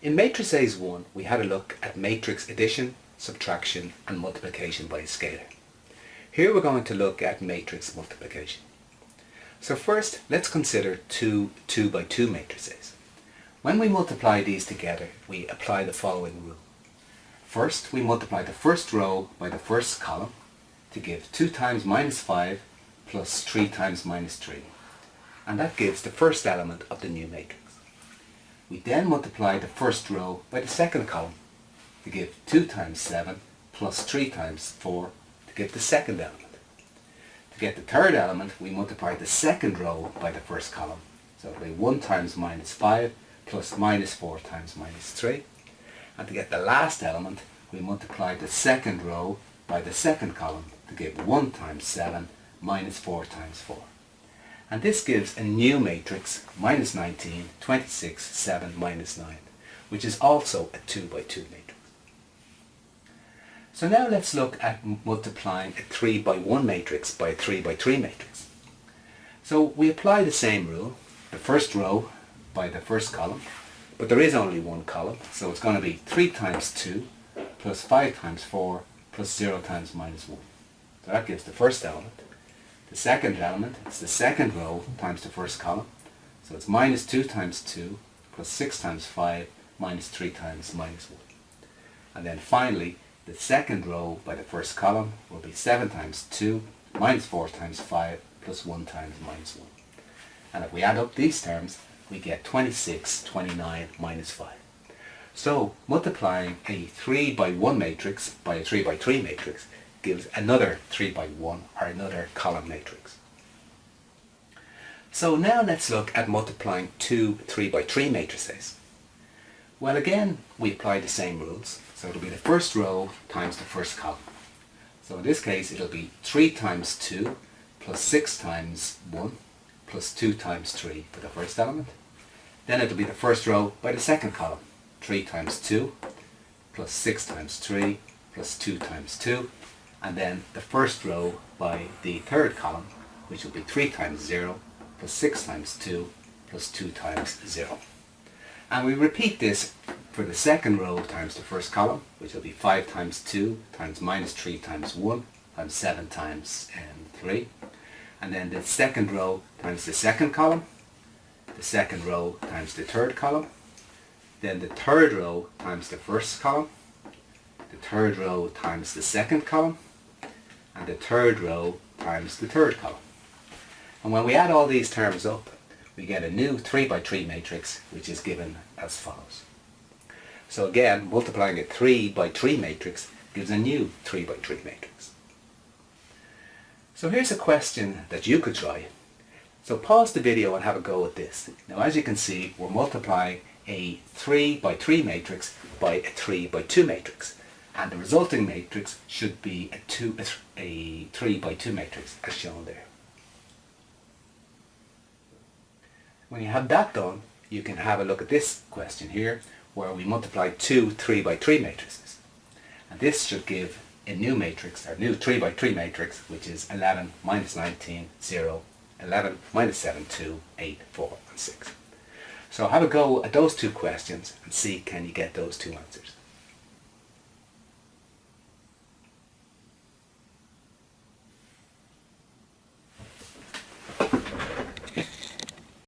In Matrices 1 we had a look at matrix addition, subtraction and multiplication by a scalar. Here we're going to look at matrix multiplication. So first let's consider two 2 by 2 matrices. When we multiply these together we apply the following rule. First we multiply the first row by the first column to give 2 times minus 5 plus 3 times minus 3. And that gives the first element of the new matrix. We then multiply the first row by the second column to give 2 times 7 plus 3 times 4 to give the second element. To get the third element we multiply the second row by the first column. So it'll be 1 times minus 5 plus minus 4 times minus 3. And to get the last element we multiply the second row by the second column to give 1 times 7 minus 4 times 4. And this gives a new matrix, minus 19, 26, 7, minus 9, which is also a 2 by 2 matrix. So now let's look at multiplying a 3 by 1 matrix by a 3 by 3 matrix. So we apply the same rule, the first row by the first column, but there is only one column, so it's going to be 3 times 2 plus 5 times 4 plus 0 times minus 1. So that gives the first element. The second element is the second row times the first column. So it's minus 2 times 2 plus 6 times 5 minus 3 times minus 1. And then finally, the second row by the first column will be 7 times 2 minus 4 times 5 plus 1 times minus 1. And if we add up these terms, we get 26, 29 minus 5. So multiplying a 3 by 1 matrix by a 3 by 3 matrix gives another 3 by 1 or another column matrix. So now let's look at multiplying two 3 by 3 matrices. Well, again we apply the same rules. So it'll be the first row times the first column. So in this case it'll be 3 times 2 plus 6 times 1 plus 2 times 3 for the first element. Then it'll be the first row by the second column. 3 times 2 plus 6 times 3 plus 2 times 2. And then the first row by the third column, which will be 3 times 0 plus 6 times 2 plus 2 times 0. And we repeat this for the second row times the first column, which will be 5 times 2 times minus 3 times 1 times 7 times 3. And then the second row times the second column, the second row times the third column, then the third row times the first column, the third row times the second column, and the third row times the third column. And when we add all these terms up, we get a new 3 by 3 matrix, which is given as follows. So again, multiplying a 3 by 3 matrix gives a new 3 by 3 matrix. So here's a question that you could try. So pause the video and have a go at this. Now as you can see, we're multiplying a 3 by 3 matrix by a 3 by 2 matrix. And the resulting matrix should be a 3 by 2 matrix as shown there. When you have that done, you can have a look at this question here, where we multiply two 3 by 3 matrices. And this should give a new matrix, or new 3 by 3 matrix, which is 11, minus 19, 0, 11, minus 7, 2, 8, 4, and 6. So have a go at those two questions and see can you get those two answers.